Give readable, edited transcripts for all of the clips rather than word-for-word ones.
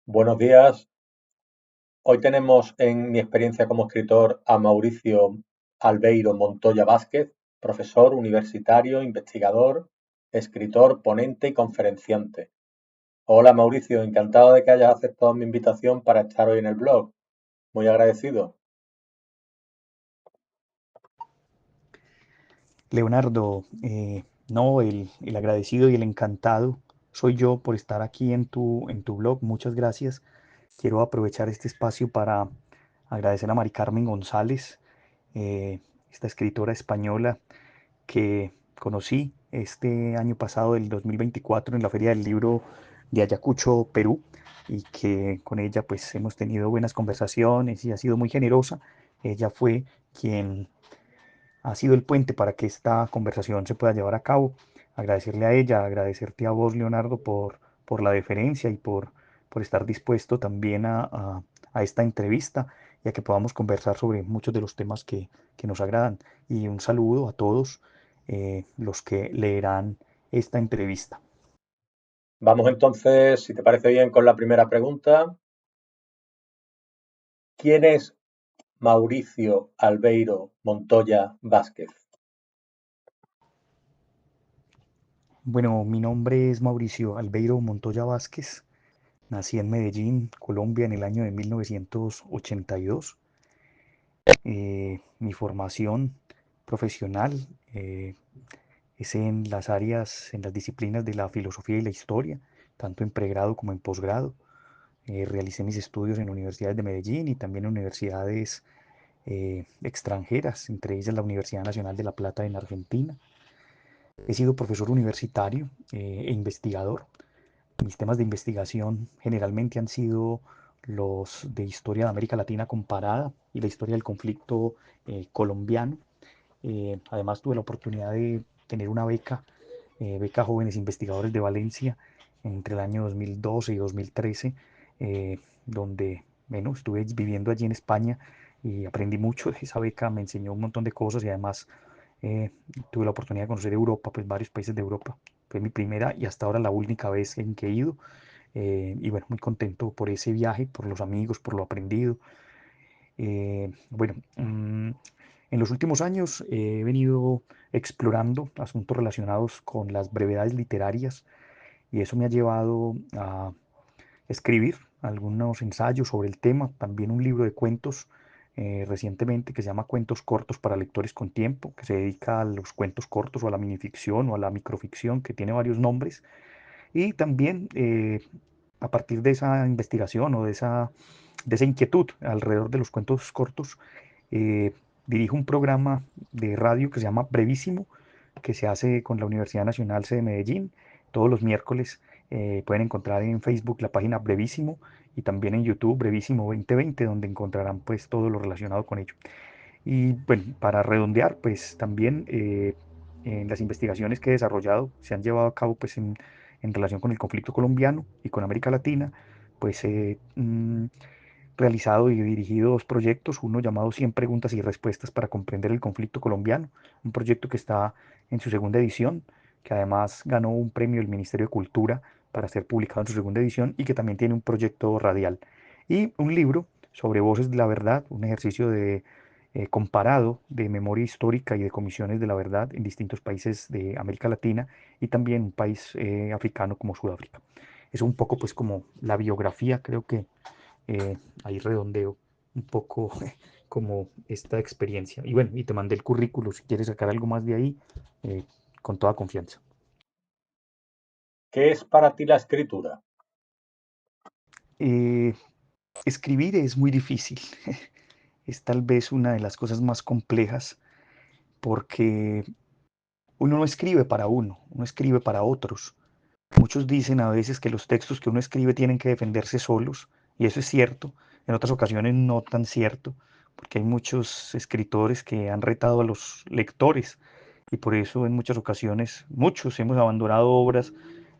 Buenos días. Hoy tenemos en mi experiencia como escritor a Mauricio Albeiro Montoya Vázquez, profesor universitario, investigador, escritor, ponente y conferenciante. Hola Mauricio, encantado de que hayas aceptado mi invitación para estar hoy en el blog. Muy agradecido. Leonardo, no, el agradecido y el encantado soy yo por estar aquí en tu blog. Muchas gracias. Quiero aprovechar este espacio para agradecer a Mari Carmen González, esta escritora española que conocí este año pasado, el 2024, en la Feria del Libro de Ayacucho, Perú, y que con ella pues hemos tenido buenas conversaciones y ha sido muy generosa. Ella fue quien ha sido el puente para que esta conversación se pueda llevar a cabo. Agradecerle a ella, agradecerte a vos, Leonardo, por la deferencia y por estar dispuesto también a esta entrevista y a que podamos conversar sobre muchos de los temas que nos agradan. Y un saludo a todos los que leerán esta entrevista. Vamos entonces, si te parece bien, con la primera pregunta. ¿Quién es Mauricio Albeiro Montoya Vázquez? Bueno, mi nombre es Mauricio Albeiro Montoya Vázquez. Nací en Medellín, Colombia, en el año de 1982. Mi formación profesional es en las áreas, en las disciplinas de la filosofía y la historia, tanto en pregrado como en posgrado. Realicé mis estudios en universidades de Medellín y también en universidades extranjeras, entre ellas la Universidad Nacional de La Plata en Argentina. He sido profesor universitario e investigador. Mis temas de investigación generalmente han sido los de historia de América Latina comparada y la historia del conflicto colombiano. Además tuve la oportunidad de tener una beca Jóvenes Investigadores de Valencia entre el año 2012 y 2013, donde bueno, estuve viviendo allí en España y aprendí mucho de esa beca, me enseñó un montón de cosas y además eh, tuve la oportunidad de conocer Europa, pues varios países de Europa. Fue mi primera y hasta ahora la única vez en que he ido. Y bueno, muy contento por ese viaje, por los amigos, por lo aprendido. Bueno, en los últimos años he venido explorando asuntos relacionados con las brevedades literarias y eso me ha llevado a escribir algunos ensayos sobre el tema, también un libro de cuentos recientemente que se llama Cuentos cortos para lectores con tiempo, que se dedica a los cuentos cortos o a la minificción o a la microficción, que tiene varios nombres. Y también a partir de esa investigación o de esa inquietud alrededor de los cuentos cortos, eh, dirijo un programa de radio que se llama Brevísimo, que se hace con la Universidad Nacional C de Medellín. Todos los miércoles pueden encontrar en Facebook la página Brevísimo y también en YouTube Brevísimo 2020, donde encontrarán pues todo lo relacionado con ello. Y bueno, para redondear, pues también en las investigaciones que he desarrollado se han llevado a cabo pues en relación con el conflicto colombiano y con América Latina, pues he realizado y dirigido dos proyectos, uno llamado 100 preguntas y respuestas para comprender el conflicto colombiano, un proyecto que está en su segunda edición, que además ganó un premio del Ministerio de Cultura para ser publicado en su segunda edición y que también tiene un proyecto radial. Y un libro sobre Voces de la Verdad, un ejercicio de comparado de memoria histórica y de comisiones de la verdad en distintos países de América Latina y también un país africano como Sudáfrica. Es un poco pues como la biografía, creo que ahí redondeo un poco como esta experiencia. Y bueno, y te mandé el currículo si quieres sacar algo más de ahí, eh, con toda confianza. ¿Qué es para ti la escritura? Eh, Escribir es muy difícil, es tal vez una de las cosas más complejas porque uno no escribe para uno escribe para otros. Muchos dicen a veces que los textos que uno escribe tienen que defenderse solos, y eso es cierto, en otras ocasiones no tan cierto, porque hay muchos escritores que han retado a los lectores, y por eso en muchas ocasiones muchos hemos abandonado obras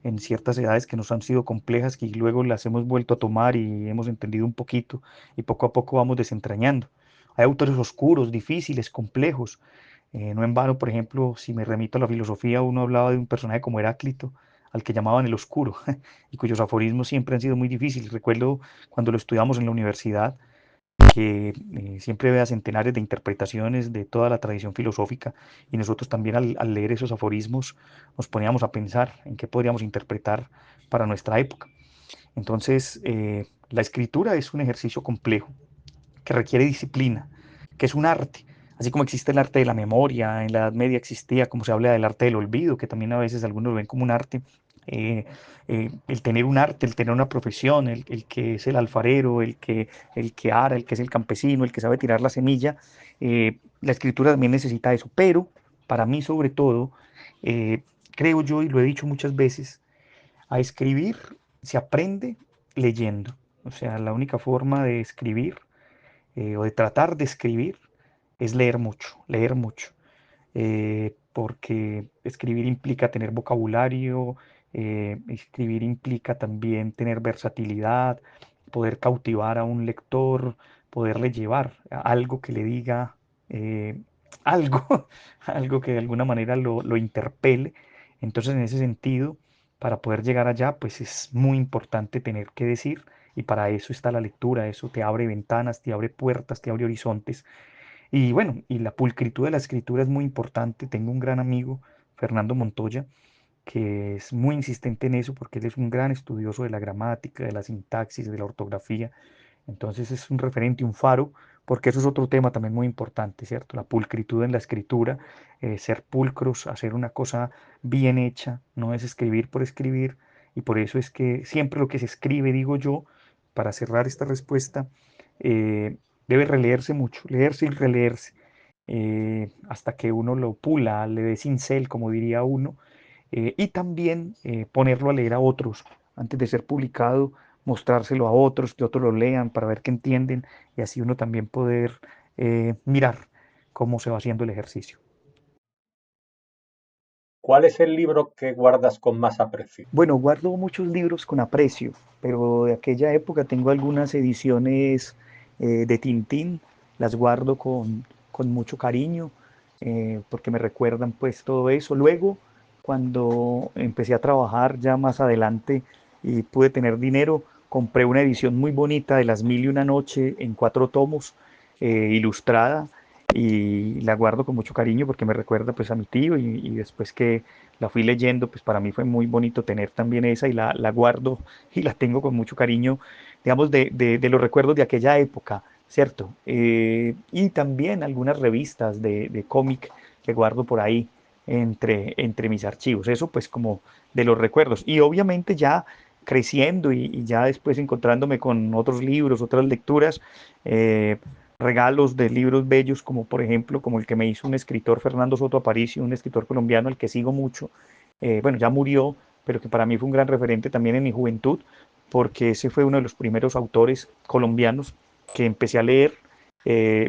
en ciertas edades que nos han sido complejas, que luego las hemos vuelto a tomar y hemos entendido un poquito, y poco a poco vamos desentrañando. Hay autores oscuros, difíciles, complejos. No en vano, por ejemplo, si me remito a la filosofía, uno hablaba de un personaje como Heráclito, al que llamaban el oscuro y cuyos aforismos siempre han sido muy difíciles. Recuerdo cuando lo estudiamos en la universidad que siempre vea centenares de interpretaciones de toda la tradición filosófica y nosotros también al leer esos aforismos nos poníamos a pensar en qué podríamos interpretar para nuestra época. Entonces, la escritura es un ejercicio complejo que requiere disciplina, que es un arte. Así como existe el arte de la memoria, en la Edad Media existía, como se habla del arte del olvido, que también a veces algunos lo ven como un arte. eh, el tener un arte, el tener una profesión, el que es el alfarero, el que ara, el que es el campesino, el que sabe tirar la semilla, la escritura también necesita eso. Pero para mí sobre todo, eh, creo yo, y lo he dicho muchas veces, a escribir se aprende leyendo. O sea, la única forma de escribir o de tratar de escribir es leer mucho, porque escribir implica tener vocabulario, escribir implica también tener versatilidad, poder cautivar a un lector, poderle llevar a algo que le diga algo, algo que de alguna manera lo interpele. Entonces, en ese sentido, para poder llegar allá, pues es muy importante tener que decir, y para eso está la lectura, eso te abre ventanas, te abre puertas, te abre horizontes. Y bueno, y la pulcritud de la escritura es muy importante. Tengo un gran amigo, Fernando Montoya, que es muy insistente en eso porque él es un gran estudioso de la gramática, de la sintaxis, de la ortografía. Entonces es un referente, un faro, porque eso es otro tema también muy importante, ¿cierto? La pulcritud en la escritura, ser pulcros, hacer una cosa bien hecha, no es escribir por escribir, y por eso es que siempre lo que se escribe, digo yo, para cerrar esta respuesta, debe releerse mucho, leerse y releerse, hasta que uno lo pula, le dé cincel, como diría uno, y también ponerlo a leer a otros antes de ser publicado, mostrárselo a otros, que otros lo lean para ver qué entienden y así uno también poder mirar cómo se va haciendo el ejercicio. ¿Cuál es el libro que guardas con más aprecio? Bueno, guardo muchos libros con aprecio, pero de aquella época tengo algunas ediciones de Tintín, las guardo con mucho cariño, porque me recuerdan pues todo eso. Luego, cuando empecé a trabajar ya más adelante y pude tener dinero, compré una edición muy bonita de Las Mil y una Noche en 4 tomos, ilustrada, y la guardo con mucho cariño porque me recuerda pues a mi tío y después que la fui leyendo, pues para mí fue muy bonito tener también esa y la guardo y la tengo con mucho cariño, digamos, de los recuerdos de aquella época, ¿cierto? Y también algunas revistas de cómic que guardo por ahí entre mis archivos, eso pues como de los recuerdos. Y obviamente ya creciendo y ya después encontrándome con otros libros, otras lecturas, eh, regalos de libros bellos, como por ejemplo, como el que me hizo un escritor, Fernando Soto Aparicio, un escritor colombiano al que sigo mucho. Bueno, ya murió, pero que para mí fue un gran referente también en mi juventud, porque ese fue uno de los primeros autores colombianos que empecé a leer,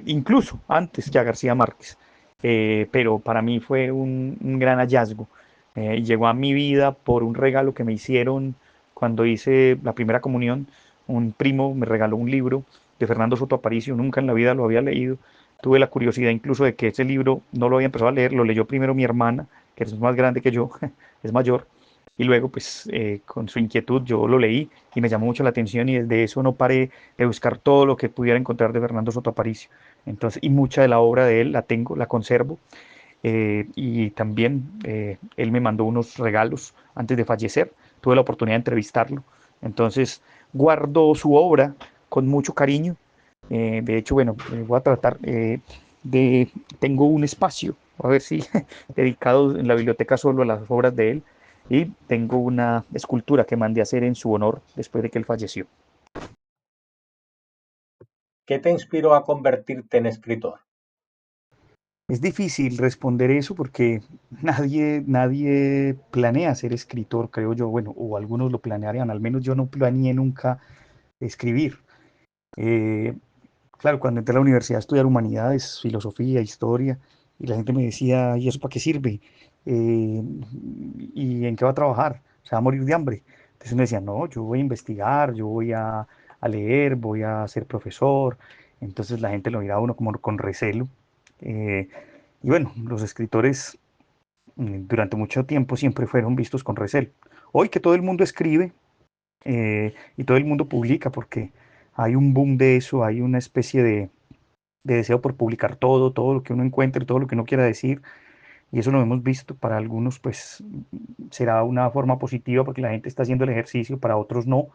incluso antes que a García Márquez. Pero para mí fue un gran hallazgo. Y llegó a mi vida por un regalo que me hicieron cuando hice la primera comunión. Un primo me regaló un libro de Fernando Soto Aparicio, nunca en la vida lo había leído. Tuve la curiosidad incluso de que ese libro no lo había empezado a leer, lo leyó primero mi hermana, que es más grande que yo, es mayor, y luego pues con su inquietud yo lo leí y me llamó mucho la atención y desde eso no paré de buscar todo lo que pudiera encontrar de Fernando Soto Aparicio. Entonces, y mucha de la obra de él la tengo, la conservo, y también él me mandó unos regalos antes de fallecer, tuve la oportunidad de entrevistarlo, entonces guardo su obra con mucho cariño. De hecho, bueno, voy a tratar de, tengo un espacio, a ver si dedicado en la biblioteca solo a las obras de él, y tengo una escultura que mandé a hacer en su honor después de que él falleció. ¿Qué te inspiró a convertirte en escritor? Es difícil responder eso porque nadie planea ser escritor, creo yo. Bueno, o algunos lo planearían, al menos yo no planeé nunca escribir. Eh, claro, cuando entré a la universidad a estudiar humanidades, filosofía, historia, y la gente me decía, ¿y eso para qué sirve? Eh, ¿Y en qué va a trabajar? ¿Se va a morir de hambre? Entonces me decía, no, yo voy a investigar, yo voy a leer, voy a ser profesor. Entonces la gente lo miraba a uno como con recelo. Eh, y bueno, los escritores durante mucho tiempo siempre fueron vistos con recelo. Hoy que todo el mundo escribe y todo el mundo publica, porque hay un boom de eso, hay una especie de deseo por publicar todo, todo lo que uno encuentre, todo lo que uno quiera decir, y eso lo hemos visto. Para algunos pues será una forma positiva porque la gente está haciendo el ejercicio, para otros no.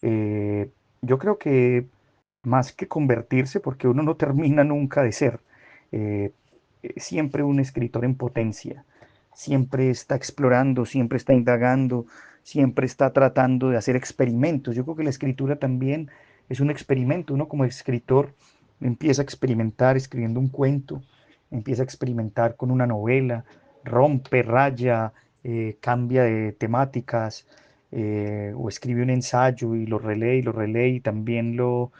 Eh, yo creo que más que convertirse, porque uno no termina nunca de ser, eh, siempre un escritor en potencia, siempre está explorando, siempre está indagando, siempre está tratando de hacer experimentos. Yo creo que la escritura también es un experimento. Uno como escritor empieza a experimentar escribiendo un cuento, empieza a experimentar con una novela, rompe, raya, cambia de temáticas, o escribe un ensayo y lo relee y también lo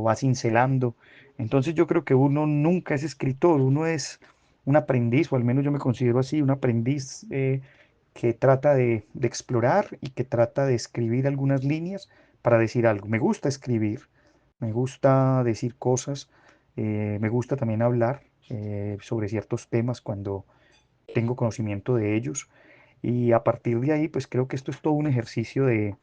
va cincelando. Entonces yo creo que uno nunca es escritor, uno es un aprendiz, o al menos yo me considero así, un aprendiz que trata de explorar y que trata de escribir algunas líneas para decir algo. Me gusta escribir, me gusta decir cosas, me gusta también hablar sobre ciertos temas cuando tengo conocimiento de ellos. Y a partir de ahí, pues creo que esto es todo un ejercicio de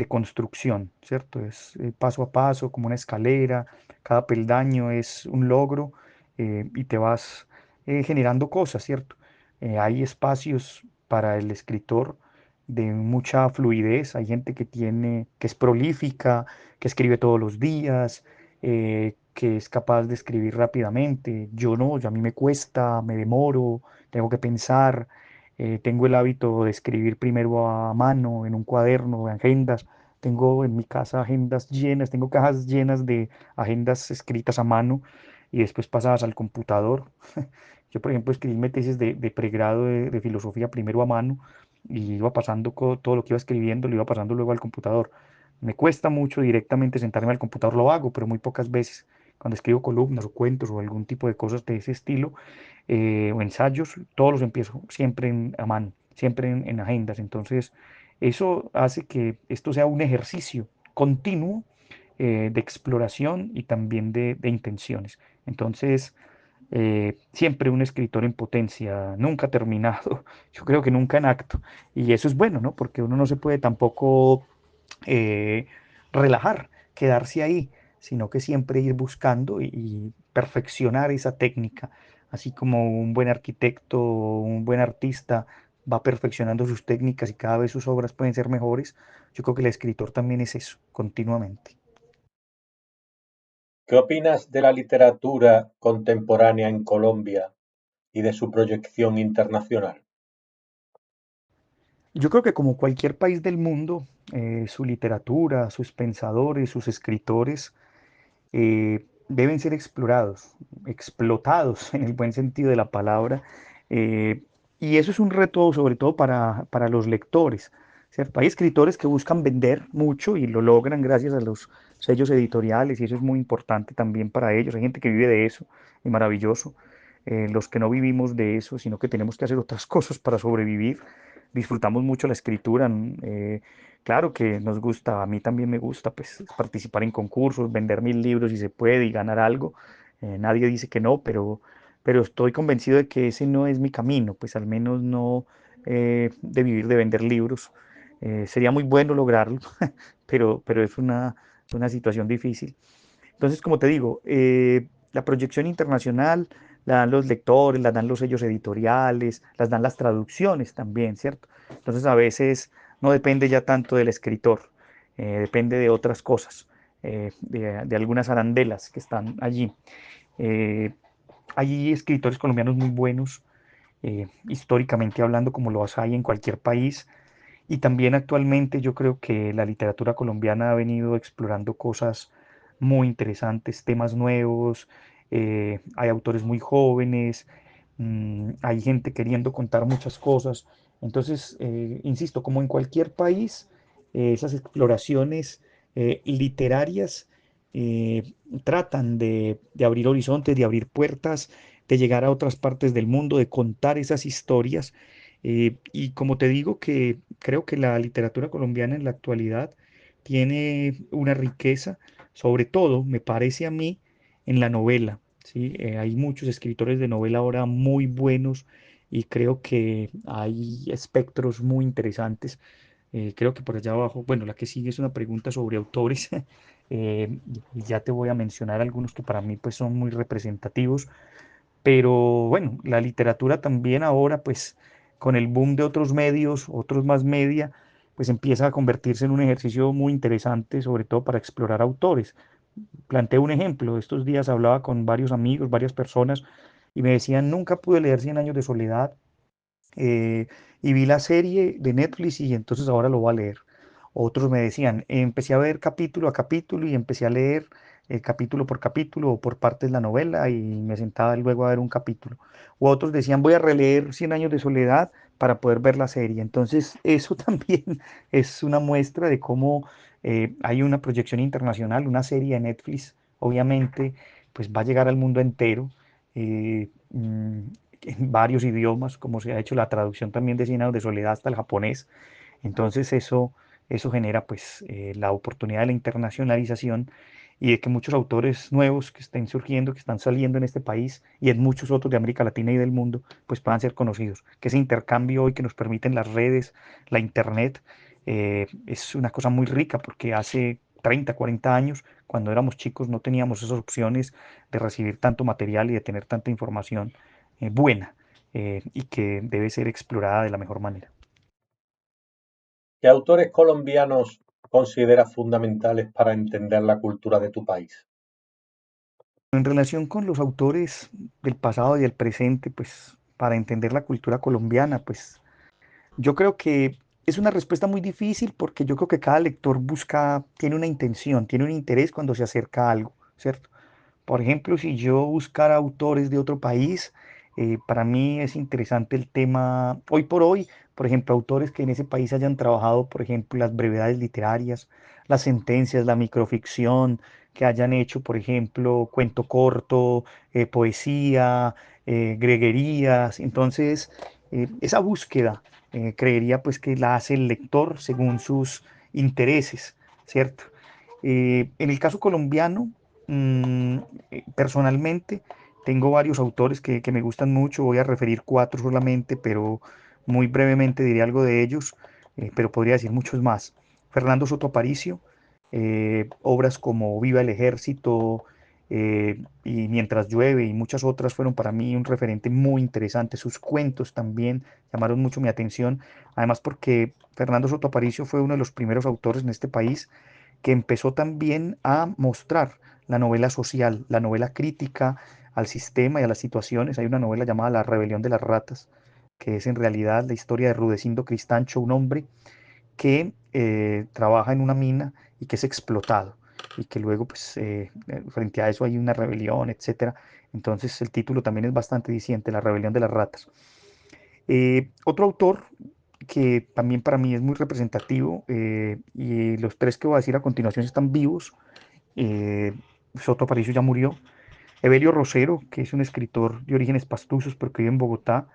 construcción, ¿cierto? Es paso a paso, como una escalera, cada peldaño es un logro, y te vas generando cosas, ¿cierto? Hay espacios para el escritor de mucha fluidez, hay gente que es prolífica, que escribe todos los días, que es capaz de escribir rápidamente. Yo no, a mí me cuesta, me demoro, tengo que pensar. Tengo el hábito de escribir primero a mano, en un cuaderno, en agendas. Tengo en mi casa agendas llenas, tengo cajas llenas de agendas escritas a mano y después pasadas al computador. Yo, por ejemplo, escribí mi tesis de pregrado de filosofía primero a mano y iba pasando todo lo que iba escribiendo, lo iba pasando luego al computador. Me cuesta mucho directamente sentarme al computador, lo hago, pero muy pocas veces. Cuando escribo columnas o cuentos o algún tipo de cosas de ese estilo, o ensayos, todos los empiezo siempre a mano, siempre en agendas. Entonces, eso hace que esto sea un ejercicio continuo de exploración y también de intenciones. Entonces, siempre un escritor en potencia, nunca terminado, yo creo que nunca en acto. Y eso es bueno, ¿no? Porque uno no se puede tampoco eh, relajar, quedarse ahí, sino que siempre ir buscando y perfeccionar esa técnica, así como un buen arquitecto, un buen artista va perfeccionando sus técnicas y cada vez sus obras pueden ser mejores. Yo creo que el escritor también es eso, continuamente. ¿Qué opinas de la literatura contemporánea en Colombia y de su proyección internacional? Yo creo que como cualquier país del mundo, su literatura, sus pensadores, sus escritores, deben ser explorados, explotados en el buen sentido de la palabra. eh, y eso es un reto sobre todo para los lectores, ¿cierto? Hay escritores que buscan vender mucho y lo logran gracias a los sellos editoriales y eso es muy importante también para ellos. Hay gente que vive de eso y maravilloso. Los que no vivimos de eso, sino que tenemos que hacer otras cosas para sobrevivir, disfrutamos mucho la escritura. Claro que nos gusta, a mí también me gusta pues participar en concursos, vender mis libros si se puede y ganar algo. Nadie dice que no, pero estoy convencido de que ese no es mi camino, pues al menos no de vivir de vender libros. Sería muy bueno lograrlo, pero es una situación difícil. Entonces, como te digo, la proyección internacional la dan los lectores, la dan los sellos editoriales, las dan las traducciones también, ¿cierto? Entonces, a veces no depende ya tanto del escritor, depende de otras cosas, de algunas arandelas que están allí. Eh, Hay escritores colombianos muy buenos, históricamente hablando, como los hay en cualquier país, y también actualmente yo creo que la literatura colombiana ha venido explorando cosas muy interesantes, temas nuevos, hay autores muy jóvenes, hay gente queriendo contar muchas cosas. Entonces, insisto, como en cualquier país, esas exploraciones literarias tratan de abrir horizontes, de abrir puertas, de llegar a otras partes del mundo, de contar esas historias. Y como te digo, que creo que la literatura colombiana en la actualidad tiene una riqueza, sobre todo, me parece a mí, en la novela, ¿sí? Hay muchos escritores de novela ahora muy buenos y creo que hay espectros muy interesantes. Creo que por allá abajo, bueno, la que sigue es una pregunta sobre autores y ya te voy a mencionar algunos que para mí pues son muy representativos. Pero bueno, la literatura también ahora, pues con el boom de otros medios, otros más media, pues empieza a convertirse en un ejercicio muy interesante, sobre todo para explorar autores. Planteo un ejemplo, estos días hablaba con varios amigos, varias personas, y me decían, nunca pude leer Cien años de soledad, eh, y vi la serie de Netflix y entonces ahora lo voy a leer. Otros me decían, empecé a ver capítulo a capítulo y empecé a leer capítulo por capítulo o por partes la novela y me sentaba luego a ver un capítulo. O otros decían, voy a releer Cien años de soledad para poder ver la serie. Entonces eso también es una muestra de cómo hay una proyección internacional, una serie de Netflix, obviamente, pues va a llegar al mundo entero. En varios idiomas, como se ha hecho la traducción también de Cien años de soledad hasta el japonés. Entonces eso genera pues la oportunidad de la internacionalización y de que muchos autores nuevos que estén surgiendo, que están saliendo en este país y en muchos otros de América Latina y del mundo, pues puedan ser conocidos. Que ese intercambio hoy que nos permiten las redes, la internet, es una cosa muy rica porque hace 30, 40 años, cuando éramos chicos, no teníamos esas opciones de recibir tanto material y de tener tanta información buena y que debe ser explorada de la mejor manera. ¿Qué autores colombianos consideras fundamentales para entender la cultura de tu país? En relación con los autores del pasado y del presente, pues para entender la cultura colombiana, pues yo creo que es una respuesta muy difícil porque yo creo que cada lector busca, tiene una intención, tiene un interés cuando se acerca a algo, ¿cierto? Por ejemplo, si yo buscara autores de otro país, para mí es interesante el tema, hoy por hoy, por ejemplo, autores que en ese país hayan trabajado, por ejemplo, las brevedades literarias, las sentencias, la microficción, que hayan hecho, por ejemplo, cuento corto, poesía, greguerías. Entonces, esa búsqueda, creería pues que la hace el lector según sus intereses, ¿cierto? En el caso colombiano, mm, personalmente, tengo varios autores que me gustan mucho, voy a referir cuatro solamente, pero muy brevemente diré algo de ellos, pero podría decir muchos más. Fernando Soto Aparicio, obras como Viva el Ejército y Mientras llueve y muchas otras fueron para mí un referente muy interesante. Sus cuentos también llamaron mucho mi atención, además porque Fernando Soto Aparicio fue uno de los primeros autores en este país que empezó también a mostrar la novela social, la novela crítica al sistema y a las situaciones. Hay una novela llamada La rebelión de las ratas, que es en realidad la historia de Rudecindo Cristancho, un hombre que trabaja en una mina y que es explotado y que luego pues frente a eso hay una rebelión, etcétera. Entonces el título también es bastante diciente, La rebelión de las ratas. Otro autor que también para mí es muy representativo, y los tres que voy a decir a continuación están vivos. eh, Soto Aparicio ya murió. Evelio Rosero, que es un escritor de orígenes pastusos, pero que vive en Bogotá,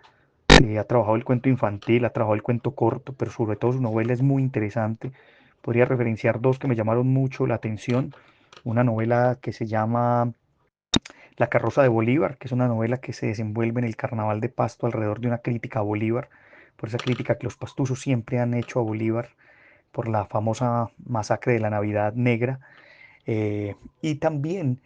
ha trabajado el cuento infantil, ha trabajado el cuento corto, pero sobre todo su novela es muy interesante. Podría referenciar dos que me llamaron mucho la atención. Una novela que se llama La carroza de Bolívar, que es una novela que se desenvuelve en el Carnaval de Pasto alrededor de una crítica a Bolívar, por esa crítica que los pastusos siempre han hecho a Bolívar por la famosa masacre de la Navidad Negra. Y también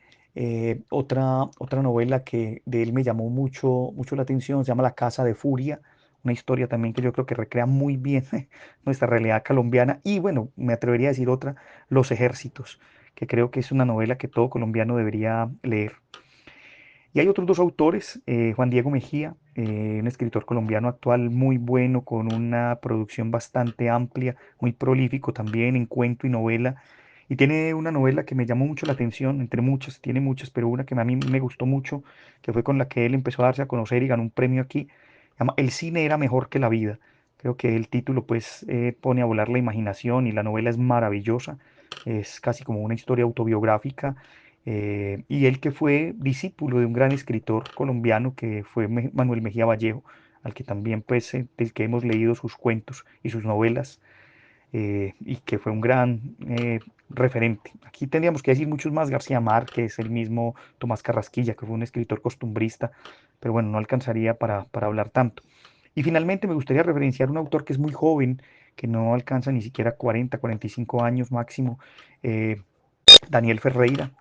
otra novela que de él me llamó mucho la atención, se llama La Casa de Furia, una historia también que yo creo que recrea muy bien nuestra realidad colombiana. Y bueno, me atrevería a decir otra, Los Ejércitos, que creo que es una novela que todo colombiano debería leer. Y hay otros dos autores, Juan Diego Mejía, un escritor colombiano actual muy bueno, con una producción bastante amplia, muy prolífico también en cuento y novela. Y tiene una novela que me llamó mucho la atención, entre muchas, tiene muchas, pero una que a mí me gustó mucho, que fue con la que él empezó a darse a conocer y ganó un premio aquí, se llama El cine era mejor que la vida. Creo que el título pues pone a volar la imaginación y la novela es maravillosa, es casi como una historia autobiográfica y él que fue discípulo de un gran escritor colombiano que fue Manuel Mejía Vallejo, al que también pues del que hemos leído sus cuentos y sus novelas y que fue un gran referente. Aquí tendríamos que decir muchos más, García Márquez, el mismo Tomás Carrasquilla, que fue un escritor costumbrista, pero bueno, no alcanzaría para hablar tanto. Y finalmente me gustaría referenciar un autor que es muy joven, que no alcanza ni siquiera 40, 45 años máximo, eh, Daniel Ferreira,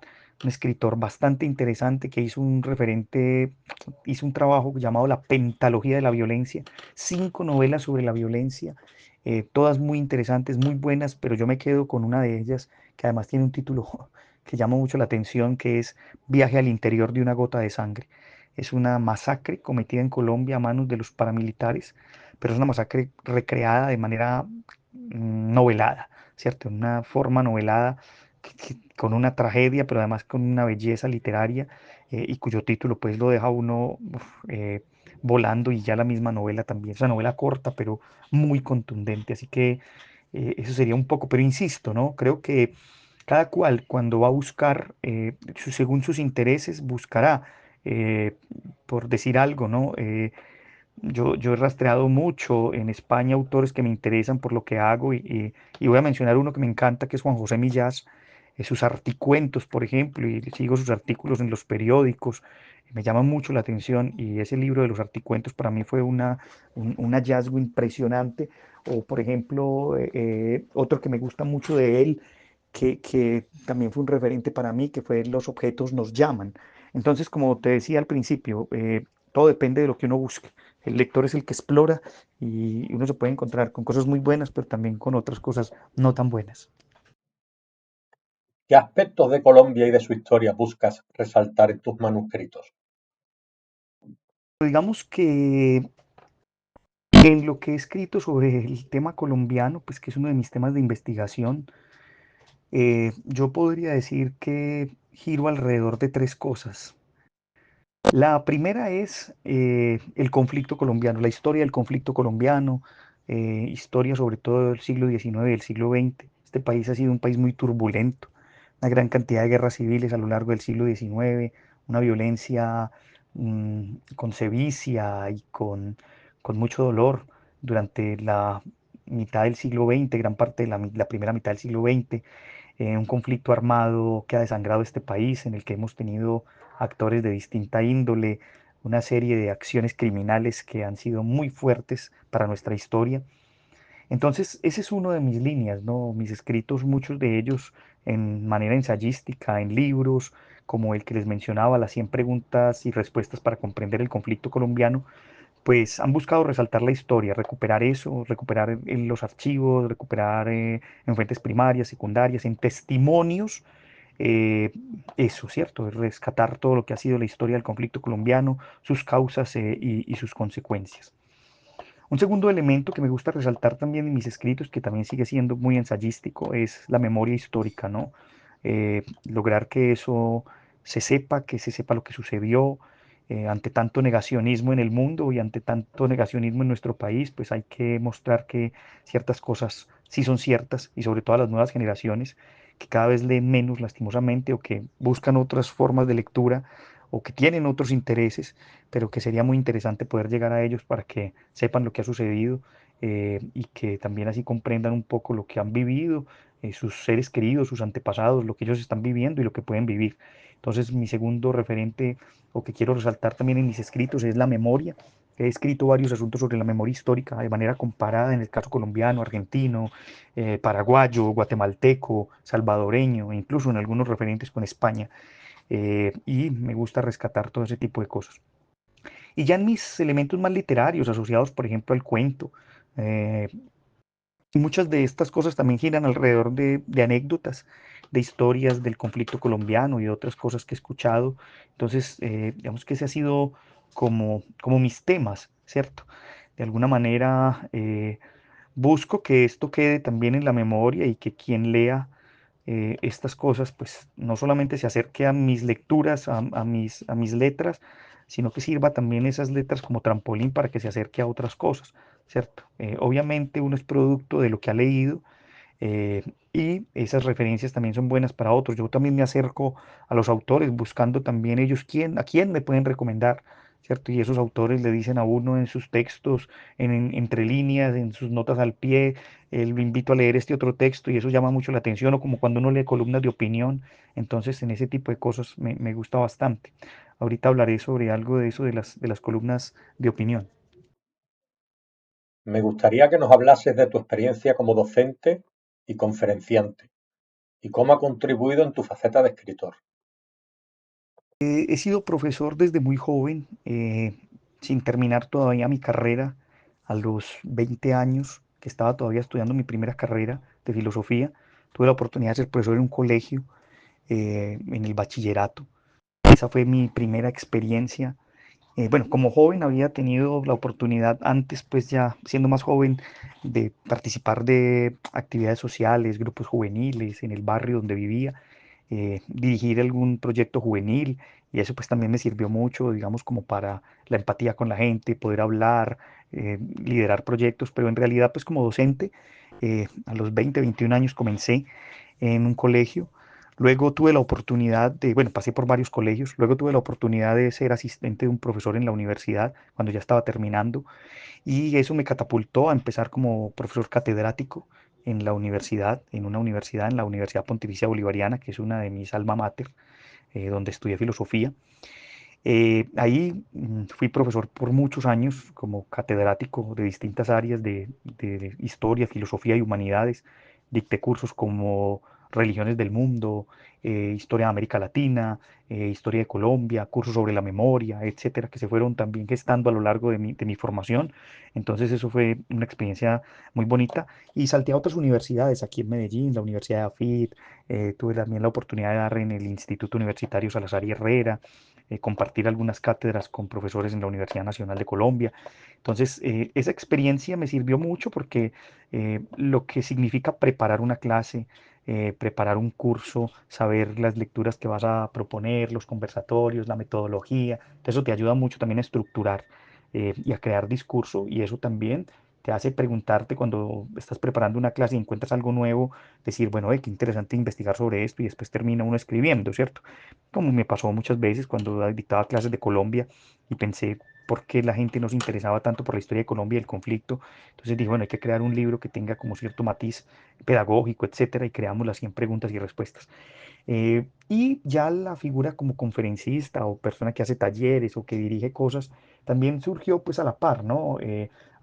un escritor bastante interesante que hizo un referente, hizo un trabajo llamado La Pentalogía de la Violencia, 5 novelas sobre la violencia, todas muy interesantes, muy buenas, pero yo me quedo con una de ellas que además tiene un título que llama mucho la atención, que es Viaje al interior de una gota de sangre. Es una masacre cometida en Colombia a manos de los paramilitares, pero es una masacre recreada de manera novelada, ¿cierto? Una forma novelada con una tragedia, pero además con una belleza literaria, y cuyo título pues lo deja uno volando, y ya la misma novela también, es una novela corta pero muy contundente, así que eso sería un poco, pero insisto, ¿no? Creo que cada cual cuando va a buscar, según sus intereses, buscará, eh, por decir algo, ¿no? Yo he rastreado mucho en España autores que me interesan por lo que hago, y voy a mencionar uno que me encanta, que es Juan José Millás, sus articuentos, por ejemplo, y sigo sus artículos en los periódicos, me llaman mucho la atención, y ese libro de los articuentos para mí fue un hallazgo impresionante. O por ejemplo, otro que me gusta mucho de él, que también fue un referente para mí, que fue Los objetos nos llaman. Entonces, como te decía al principio, todo depende de lo que uno busque. El lector es el que explora, y uno se puede encontrar con cosas muy buenas, pero también con otras cosas no tan buenas. ¿Qué aspectos de Colombia y de su historia buscas resaltar en tus manuscritos? Digamos que en lo que he escrito sobre el tema colombiano, pues que es uno de mis temas de investigación, yo podría decir que giro alrededor de tres cosas. La primera es el conflicto colombiano, la historia del conflicto colombiano, historia sobre todo del siglo XIX y del siglo XX. Este país ha sido un país muy turbulento, una gran cantidad de guerras civiles a lo largo del siglo XIX, una violencia con sevicia y con mucho dolor durante la mitad del siglo XX, gran parte de la primera mitad del siglo XX, un conflicto armado que ha desangrado este país, en el que hemos tenido actores de distinta índole, una serie de acciones criminales que han sido muy fuertes para nuestra historia. Entonces, ese es uno de mis líneas, ¿no? Mis escritos, muchos de ellos en manera ensayística, en libros, como el que les mencionaba, las 100 preguntas y respuestas para comprender el conflicto colombiano, pues han buscado resaltar la historia, recuperar eso, recuperar en los archivos, recuperar en fuentes primarias, secundarias, en testimonios, eh, eso, ¿cierto? Rescatar todo lo que ha sido la historia del conflicto colombiano, sus causas, y sus consecuencias. Un segundo elemento que me gusta resaltar también en mis escritos, que también sigue siendo muy ensayístico, es la memoria histórica, ¿no? Lograr que eso que se sepa lo que sucedió, ante tanto negacionismo en el mundo y ante tanto negacionismo en nuestro país, pues hay que mostrar que ciertas cosas sí son ciertas, y sobre todo a las nuevas generaciones que cada vez leen menos lastimosamente, o que buscan otras formas de lectura, o que tienen otros intereses, pero que sería muy interesante poder llegar a ellos para que sepan lo que ha sucedido, y que también así comprendan un poco lo que han vivido, sus seres queridos, sus antepasados, lo que ellos están viviendo y lo que pueden vivir. Entonces, mi segundo referente, o que quiero resaltar también en mis escritos, es la memoria. He escrito varios asuntos sobre la memoria histórica de manera comparada, en el caso colombiano, argentino, paraguayo, guatemalteco, salvadoreño, e incluso en algunos referentes con España, y me gusta rescatar todo ese tipo de cosas. Y ya en mis elementos más literarios, asociados, por ejemplo, al cuento, eh, muchas de estas cosas también giran alrededor de anécdotas, de historias del conflicto colombiano y de otras cosas que he escuchado. Entonces, digamos que ese ha sido como mis temas, ¿cierto? De alguna manera, busco que esto quede también en la memoria, y que quien lea estas cosas, pues no solamente se acerque a mis lecturas, a mis letras, sino que sirva también esas letras como trampolín para que se acerque a otras cosas, ¿cierto? Obviamente uno es producto de lo que ha leído, eh, y esas referencias también son buenas para otros. Yo también me acerco a los autores buscando también ellos a quién me pueden recomendar, ¿cierto? Y esos autores le dicen a uno en sus textos, entre líneas, en sus notas al pie, lo invito a leer este otro texto y eso llama mucho la atención, o como cuando uno lee columnas de opinión, entonces en ese tipo de cosas me gusta bastante. Ahorita hablaré sobre algo de eso de las columnas de opinión. Me gustaría que nos hablases de tu experiencia como docente y conferenciante y cómo ha contribuido en tu faceta de escritor. He sido profesor desde muy joven, sin terminar todavía mi carrera, a los 20 años, que estaba todavía estudiando mi primera carrera de filosofía. Tuve la oportunidad de ser profesor en un colegio, en el bachillerato. Esa fue mi primera experiencia. Bueno, como joven había tenido la oportunidad antes, pues ya siendo más joven, de participar de actividades sociales, grupos juveniles en el barrio donde vivía, dirigir algún proyecto juvenil y eso pues también me sirvió mucho, digamos, como para la empatía con la gente, poder hablar, liderar proyectos, pero en realidad pues como docente, a los 20, 21 años comencé en un colegio. Luego tuve la oportunidad de, bueno, pasé por varios colegios, luego tuve la oportunidad de ser asistente de un profesor en la universidad cuando ya estaba terminando y eso me catapultó a empezar como profesor catedrático en la universidad, en una universidad, en la Universidad Pontificia Bolivariana, que es una de mis alma mater, donde estudié filosofía. Ahí fui profesor por muchos años como catedrático de distintas áreas de historia, filosofía y humanidades. Dicté cursos como religiones del mundo, historia de América Latina, historia de Colombia, cursos sobre la memoria, etcétera, que se fueron también gestando a lo largo de mi formación. Entonces eso fue una experiencia muy bonita. Y salté a otras universidades, aquí en Medellín, la Universidad de AFIT, tuve también la oportunidad de dar en el Instituto Universitario Salazar y Herrera, compartir algunas cátedras con profesores en la Universidad Nacional de Colombia. Entonces, esa experiencia me sirvió mucho porque lo que significa preparar una clase, preparar un curso, saber las lecturas que vas a proponer, los conversatorios, la metodología, eso te ayuda mucho también a estructurar y a crear discurso y eso también te hace preguntarte cuando estás preparando una clase y encuentras algo nuevo, decir, bueno, qué interesante investigar sobre esto y después termina uno escribiendo, ¿cierto? Como me pasó muchas veces cuando dictaba clases de Colombia y pensé por qué la gente no se interesaba tanto por la historia de Colombia y el conflicto. Entonces dije, bueno, hay que crear un libro que tenga como cierto matiz pedagógico, etcétera, y creamos las 100 preguntas y respuestas. Y ya la figura como conferencista o persona que hace talleres o que dirige cosas también surgió pues a la par, ¿no?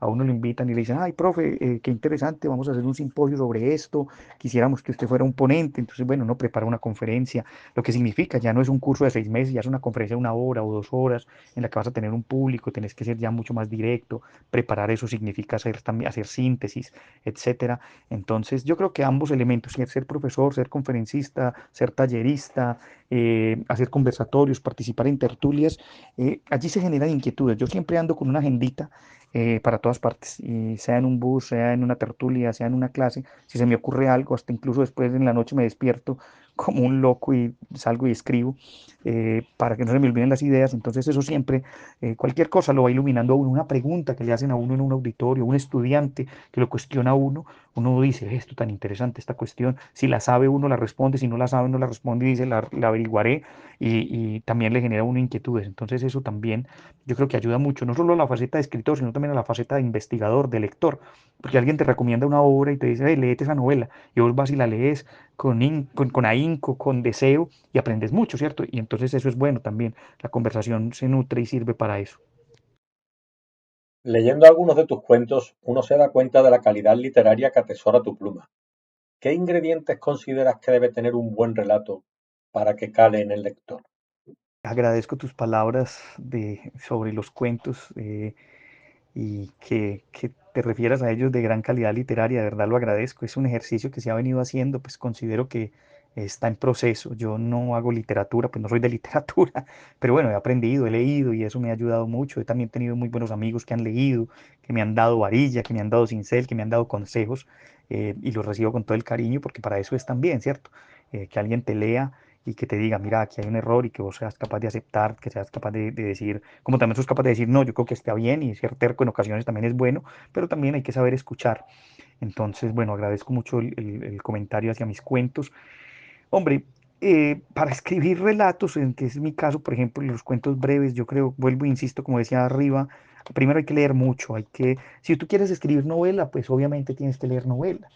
A uno lo invitan y le dicen, ay, profe, qué interesante, vamos a hacer un simposio sobre esto, quisiéramos que usted fuera un ponente, entonces, bueno, uno prepara una conferencia, lo que significa, ya no es un curso de 6 meses, ya es una conferencia de 1 hora o 2 horas en la que vas a tener un público, tenés que ser ya mucho más directo, preparar eso significa hacer, también, hacer síntesis, etcétera. Entonces, yo creo que ambos elementos, ser profesor, ser conferencista, ser tallerista, hacer conversatorios, participar en tertulias, allí se generan inquietudes. Yo siempre ando con una agendita para todas partes, y sea en un bus, sea en una tertulia, sea en una clase. Si se me ocurre algo, hasta incluso después en la noche me despierto como un loco y salgo y escribo para que no se me olviden las ideas. Entonces eso siempre, cualquier cosa lo va iluminando a uno. Una pregunta que le hacen a uno en un auditorio, un estudiante que lo cuestiona a uno, uno dice, esto tan interesante, esta cuestión, si la sabe uno la responde, si no la sabe no la responde y dice, la averiguaré y también le genera a uno inquietudes. Entonces eso también yo creo que ayuda mucho, no solo a la faceta de escritor, sino también a la faceta de investigador, de lector, porque alguien te recomienda una obra y te dice, hey, léete esa novela, y vos vas y la lees con ahínco, con deseo y aprendes mucho, ¿cierto? Y entonces eso es bueno también, la conversación se nutre y sirve para eso. Leyendo algunos de tus cuentos, uno se da cuenta de la calidad literaria que atesora tu pluma. ¿Qué ingredientes consideras que debe tener un buen relato para que cale en el lector? Agradezco tus palabras sobre los cuentos. Y que te refieras a ellos de gran calidad literaria, de verdad lo agradezco. Es un ejercicio que se ha venido haciendo, pues considero que está en proceso. Yo no hago literatura, pues no soy de literatura, pero bueno, he aprendido, he leído y eso me ha ayudado mucho. He también tenido muy buenos amigos que han leído, que me han dado varilla, que me han dado cincel, que me han dado consejos y los recibo con todo el cariño porque para eso es también, ¿cierto? Que alguien te lea y que te diga, mira, aquí hay un error y que vos seas capaz de aceptar, que seas capaz de decir, como también sos capaz de decir, no, yo creo que está bien y ser terco en ocasiones también es bueno, pero también hay que saber escuchar. Entonces, bueno, agradezco mucho el comentario hacia mis cuentos. Hombre, Para escribir relatos, en que es mi caso, por ejemplo, los cuentos breves, yo creo, vuelvo e insisto, como decía arriba, primero hay que leer mucho, si tú quieres escribir novela, pues obviamente tienes que leer novela,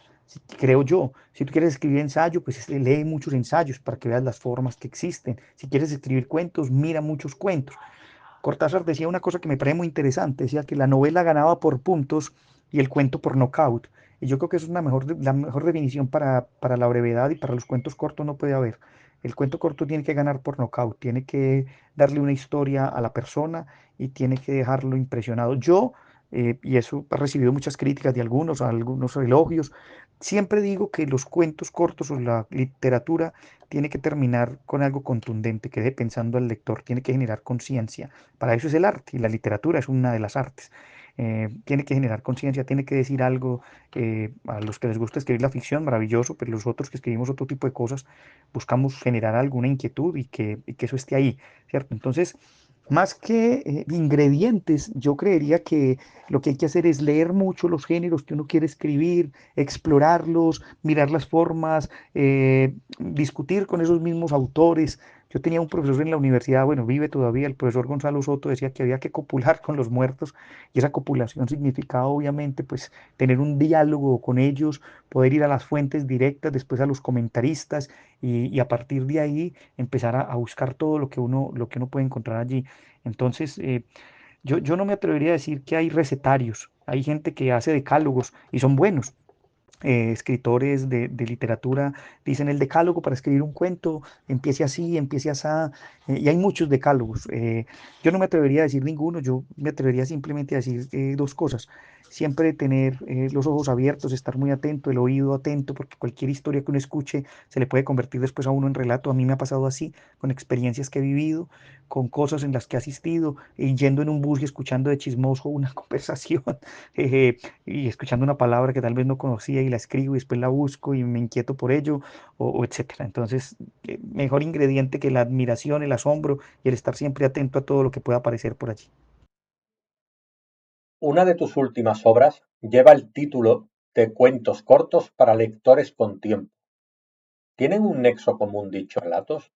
creo yo. Si tú quieres escribir ensayo, pues lee muchos ensayos para que veas las formas que existen. Si quieres escribir cuentos, mira muchos cuentos. Cortázar decía una cosa que me parece muy interesante, decía que la novela ganaba por puntos y el cuento por nocaut. Y yo creo que eso es la mejor definición para la brevedad, y para los cuentos cortos no puede haber. El cuento corto tiene que ganar por nocaut, tiene que darle una historia a la persona y tiene que dejarlo impresionado. Y eso ha recibido muchas críticas de algunos elogios, siempre digo que los cuentos cortos o la literatura tiene que terminar con algo contundente, que deje pensando al lector, tiene que generar conciencia. Para eso es el arte, y la literatura es una de las artes. Tiene que generar conciencia, tiene que decir algo. A los que les gusta escribir la ficción, maravilloso, pero los otros que escribimos otro tipo de cosas, buscamos generar alguna inquietud y que eso esté ahí, ¿cierto? Entonces, más que ingredientes, yo creería que lo que hay que hacer es leer mucho los géneros que uno quiere escribir, explorarlos, mirar las formas, discutir con esos mismos autores. Yo tenía un profesor en la universidad, bueno, vive todavía, el profesor Gonzalo Soto, decía que había que copular con los muertos, y esa copulación significaba obviamente pues tener un diálogo con ellos, poder ir a las fuentes directas, después a los comentaristas, y a partir de ahí empezar a buscar todo lo que uno puede encontrar allí. Entonces, yo no me atrevería a decir que hay recetarios, hay gente que hace decálogos y son buenos. Escritores de literatura dicen el decálogo para escribir un cuento, empiece así, empiece así, y hay muchos decálogos. Yo no me atrevería a decir ninguno, yo me atrevería simplemente a decir dos cosas. Siempre tener los ojos abiertos, estar muy atento, el oído atento, porque cualquier historia que uno escuche se le puede convertir después a uno en relato. A mí me ha pasado así, con experiencias que he vivido, con cosas en las que he asistido, y yendo en un bus y escuchando de chismoso una conversación. Y escuchando una palabra que tal vez no conocía y la escribo y después la busco y me inquieto por ello, o etcétera. Entonces, mejor ingrediente que la admiración, el asombro y el estar siempre atento a todo lo que pueda aparecer por allí. Una de tus últimas obras lleva el título de Cuentos cortos para lectores con tiempo. ¿Tienen un nexo común dichos relatos?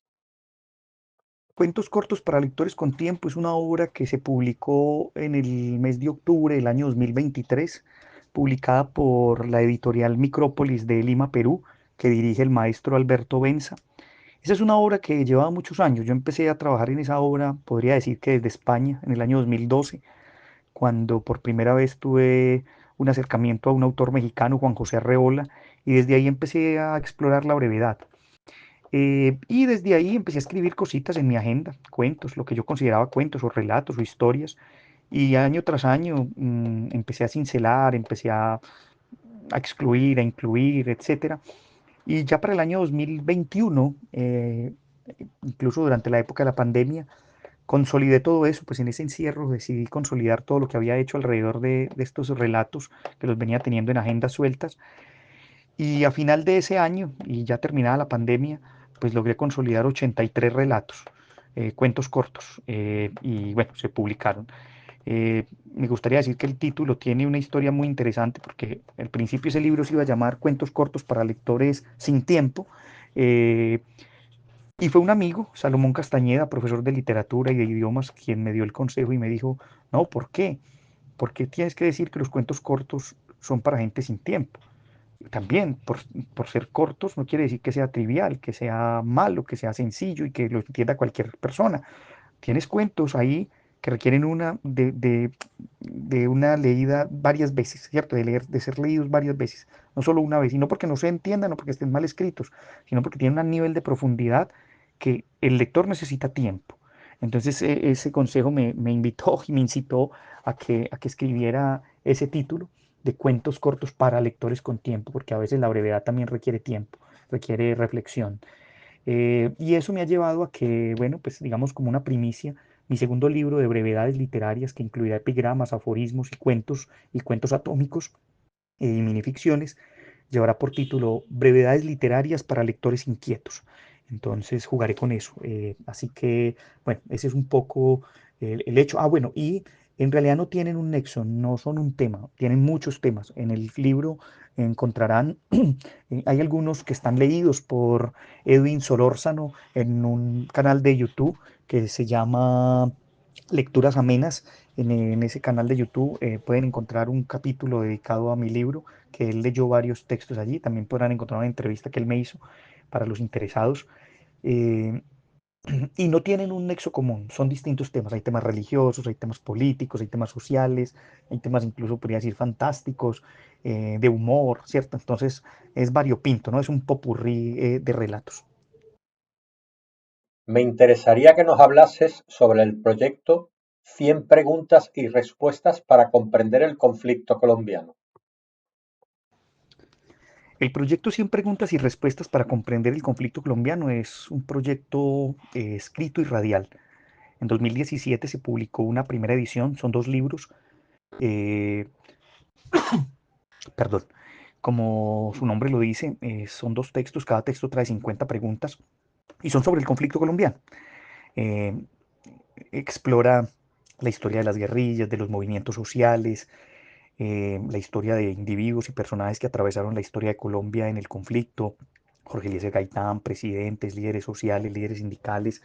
Cuentos cortos para lectores con tiempo es una obra que se publicó en el mes de octubre del año 2023, publicada por la editorial Micrópolis de Lima, Perú, que dirige el maestro Alberto Benza. Esa es una obra que llevaba muchos años. Yo empecé a trabajar en esa obra, podría decir que desde España, en el año 2012, cuando por primera vez tuve un acercamiento a un autor mexicano, Juan José Arreola, y desde ahí empecé a explorar la brevedad. Y desde ahí empecé a escribir cositas en mi agenda, cuentos, lo que yo consideraba cuentos o relatos o historias. Y año tras año empecé a cincelar, empecé a excluir, a incluir, etcétera. Y ya para el año 2021, incluso durante la época de la pandemia, consolidé todo eso, pues en ese encierro decidí consolidar todo lo que había hecho alrededor de estos relatos, que los venía teniendo en agendas sueltas. Y a final de ese año, y ya terminada la pandemia, pues logré consolidar 83 relatos, cuentos cortos, y bueno, se publicaron. Me gustaría decir que el título tiene una historia muy interesante, porque al principio ese libro se iba a llamar Cuentos cortos para lectores sin tiempo. eh, y fue un amigo, Salomón Castañeda, profesor de literatura y de idiomas, quien me dio el consejo y me dijo, no, ¿por qué? ¿Por qué tienes que decir que los cuentos cortos son para gente sin tiempo? También, por ser cortos, no quiere decir que sea trivial, que sea malo, que sea sencillo y que lo entienda cualquier persona. Tienes cuentos ahí que requieren de una leída varias veces, ¿cierto? De ser leídos varias veces, no solo una vez, y no porque no se entiendan, no porque estén mal escritos, sino porque tienen un nivel de profundidad que el lector necesita tiempo. Entonces, ese consejo me invitó y me incitó a que escribiera ese título de cuentos cortos para lectores con tiempo, porque a veces la brevedad también requiere tiempo, requiere reflexión. Y eso me ha llevado a que, bueno, pues digamos como una primicia, mi segundo libro de brevedades literarias, que incluirá epigramas, aforismos y cuentos atómicos y minificciones, llevará por título Brevedades literarias para lectores inquietos. Entonces jugaré con eso. Así que, bueno, ese es un poco el hecho. Ah, bueno, y En realidad no tienen un nexo, no son un tema, tienen muchos temas. En el libro encontrarán, hay algunos que están leídos por Edwin Solórzano en un canal de YouTube que se llama Lecturas Amenas. En ese canal de YouTube pueden encontrar un capítulo dedicado a mi libro, que él leyó varios textos allí. También podrán encontrar una entrevista que él me hizo para los interesados. Eh, y no tienen un nexo común, son distintos temas. Hay temas religiosos, hay temas políticos, hay temas sociales, hay temas incluso, podría decir, fantásticos, de humor, ¿cierto? Entonces es variopinto, ¿no? Es un popurrí de relatos. Me interesaría que nos hablases sobre el proyecto 100 preguntas y respuestas para comprender el conflicto colombiano. El proyecto 100 preguntas y respuestas para comprender el conflicto colombiano es un proyecto escrito y radial. En 2017 se publicó una primera edición, son dos libros, eh, perdón, como su nombre lo dice, son dos textos, cada texto trae 50 preguntas y son sobre el conflicto colombiano. Eh, Explora la historia de las guerrillas, de los movimientos sociales, la historia de individuos y personajes que atravesaron la historia de Colombia en el conflicto. Jorge Eliezer Gaitán, presidentes, líderes sociales, líderes sindicales.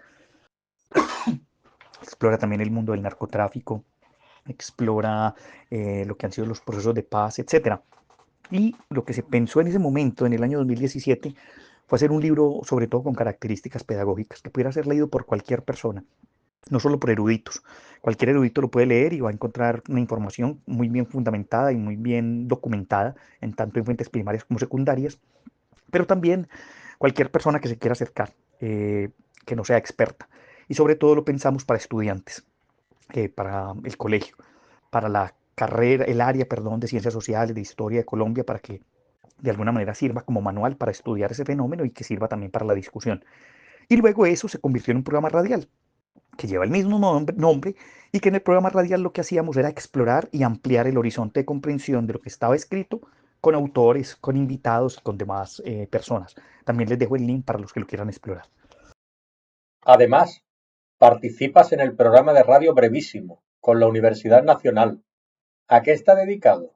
Explora también el mundo del narcotráfico, explora lo que han sido los procesos de paz, etcétera. Y lo que se pensó en ese momento, en el año 2017, fue hacer un libro sobre todo con características pedagógicas, que pudiera ser leído por cualquier persona, no solo por eruditos. Cualquier erudito lo puede leer y va a encontrar una información muy bien fundamentada y muy bien documentada, en tanto en fuentes primarias como secundarias, pero también cualquier persona que se quiera acercar, que no sea experta. Y sobre todo lo pensamos para estudiantes, para el colegio, para la carrera, el área, perdón, de ciencias sociales, de historia de Colombia, para que de alguna manera sirva como manual para estudiar ese fenómeno y que sirva también para la discusión. Y luego eso se convirtió en un programa radial que lleva el mismo nombre y que en el programa radial lo que hacíamos era explorar y ampliar el horizonte de comprensión de lo que estaba escrito con autores, con invitados y con demás personas. También les dejo el link para los que lo quieran explorar. Además, participas en el programa de radio Brevísimo con la Universidad Nacional. ¿A qué está dedicado?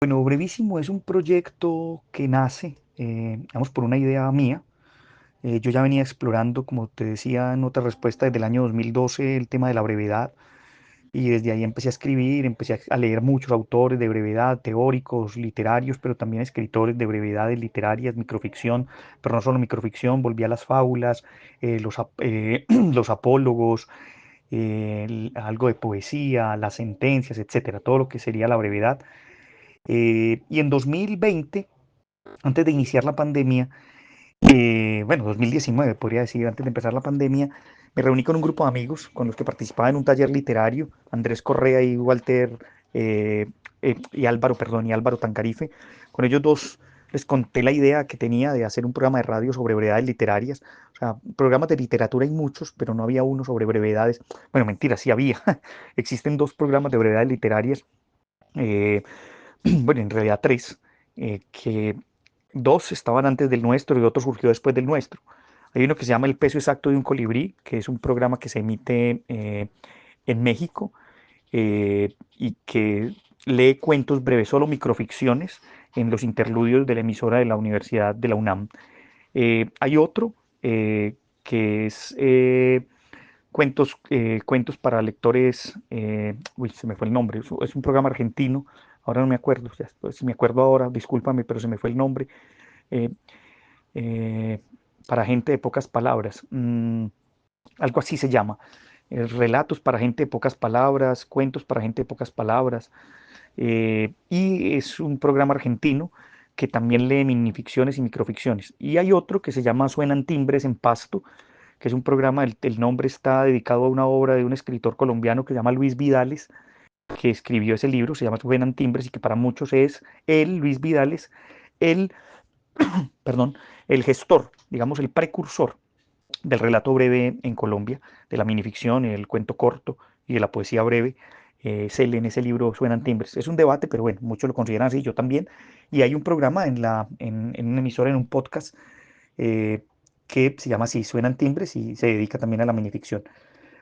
Bueno, Brevísimo es un proyecto que nace, digamos, por una idea mía. Yo ya venía explorando, como te decía en otra respuesta, desde el año 2012 el tema de la brevedad. Y desde ahí empecé a escribir, empecé a leer muchos autores de brevedad, teóricos, literarios, pero también escritores de brevedades literarias, microficción, pero no solo microficción, volví a las fábulas, los apólogos, algo de poesía, las sentencias, etcétera, todo lo que sería la brevedad. Y en 2020, antes de iniciar la pandemia, bueno, 2019 podría decir, antes de empezar la pandemia, me reuní con un grupo de amigos con los que participaba en un taller literario, Andrés Correa y Walter, y Álvaro, perdón, y Álvaro Tancarife. Con ellos dos les conté la idea que tenía de hacer un programa de radio sobre brevedades literarias. O sea, programas de literatura hay muchos, pero no había uno sobre brevedades. Bueno, mentira, sí había. Existen dos programas de brevedades literarias, eh, bueno, en realidad tres, que dos estaban antes del nuestro y otro surgió después del nuestro. Hay uno que se llama El peso exacto de un colibrí, que es un programa que se emite en México y que lee cuentos breves, solo microficciones, en los interludios de la emisora de la Universidad de la UNAM. Hay otro que es cuentos para lectores, uy, se me fue el nombre, es un programa argentino, ahora no me acuerdo, o sea, pues, si me acuerdo ahora, discúlpame, pero se me fue el nombre, eh, eh, para gente de pocas palabras, algo así se llama, relatos para gente de pocas palabras, cuentos para gente de pocas palabras, y es un programa argentino que también lee minificciones y microficciones. Y hay otro que se llama Suenan timbres en Pasto, que es un programa, el nombre está dedicado a una obra de un escritor colombiano que se llama Luis Vidales, que escribió ese libro, se llama Suenan timbres, y que para muchos es él, Luis Vidales, el, perdón, el gestor, digamos, el precursor del relato breve en Colombia, de la minificción, el cuento corto y de la poesía breve. En ese libro Suenan timbres. Es un debate, pero bueno, muchos lo consideran así, yo también. Y hay un programa en una emisora, en un podcast, eh, que se llama así, Suenan timbres, y se dedica también a la minificción.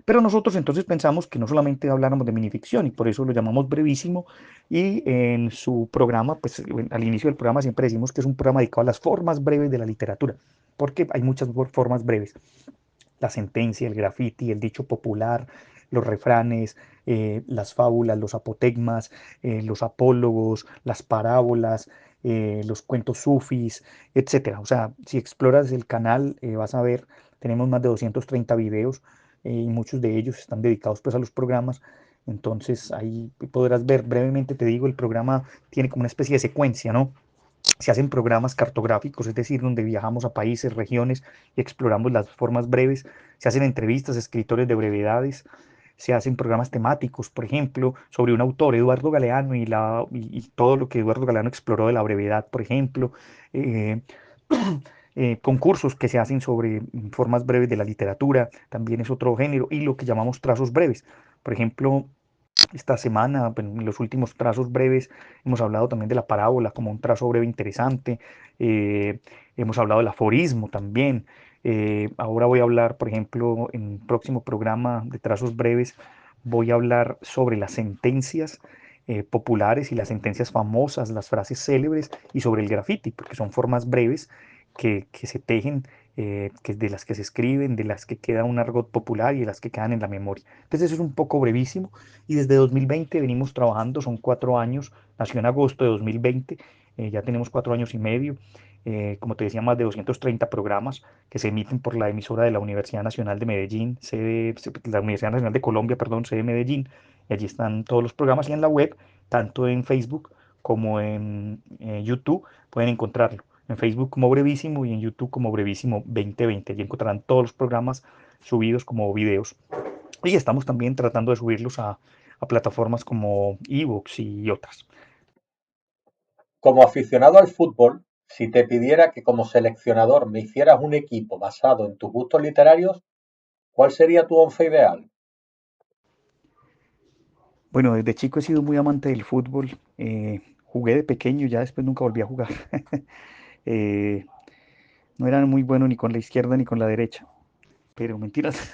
Pero nosotros entonces pensamos que no solamente habláramos de minificción y por eso lo llamamos brevísimo y en su programa, pues al inicio del programa siempre decimos que es un programa dedicado a las formas breves de la literatura, porque hay muchas formas breves. La sentencia, el graffiti, el dicho popular, los refranes, las fábulas, los apotegmas, los apólogos, las parábolas, los cuentos sufis, etcétera. O sea, si exploras el canal vas a ver, tenemos más de 230 videos y muchos de ellos están dedicados pues a los programas. Entonces ahí podrás ver brevemente, te digo, el programa tiene como una especie de secuencia, ¿no? Se hacen programas cartográficos, es decir, donde viajamos a países, regiones y exploramos las formas breves. Se hacen entrevistas a escritores de brevedades. Se hacen programas temáticos, por ejemplo, sobre un autor, Eduardo Galeano, y todo lo que Eduardo Galeano exploró de la brevedad, por ejemplo. Eh, concursos que se hacen sobre formas breves de la literatura, también es otro género, y lo que llamamos trazos breves. Por ejemplo, esta semana, bueno, en los últimos trazos breves, hemos hablado también de la parábola como un trazo breve interesante, eh, hemos hablado del aforismo también. Ahora voy a hablar, por ejemplo, en el próximo programa de trazos breves, voy a hablar sobre las sentencias populares y las sentencias famosas, las frases célebres y sobre el graffiti, porque son formas breves que se tejen, de las que se escriben, de las que queda un argot popular y de las que quedan en la memoria. Entonces eso es un poco brevísimo y desde 2020 venimos trabajando, son 4 años, nació en agosto de 2020, ya tenemos 4 años y medio, como te decía, más de 230 programas que se emiten por la emisora de la Universidad Nacional de Medellín, la Universidad Nacional de Colombia, perdón, sede Medellín, y allí están todos los programas y en la web, tanto en Facebook como en YouTube, pueden encontrarlo. En Facebook como Brevísimo y en YouTube como Brevísimo 2020. Allí encontrarán todos los programas subidos como videos. Y estamos también tratando de subirlos a plataformas como eBooks y otras. Como aficionado al fútbol, si te pidiera que como seleccionador me hicieras un equipo basado en tus gustos literarios, ¿cuál sería tu once ideal? Bueno, desde chico he sido muy amante del fútbol. Jugué de pequeño, ya después nunca volví a jugar. Eh, no era muy bueno ni con la izquierda ni con la derecha, pero mentiras.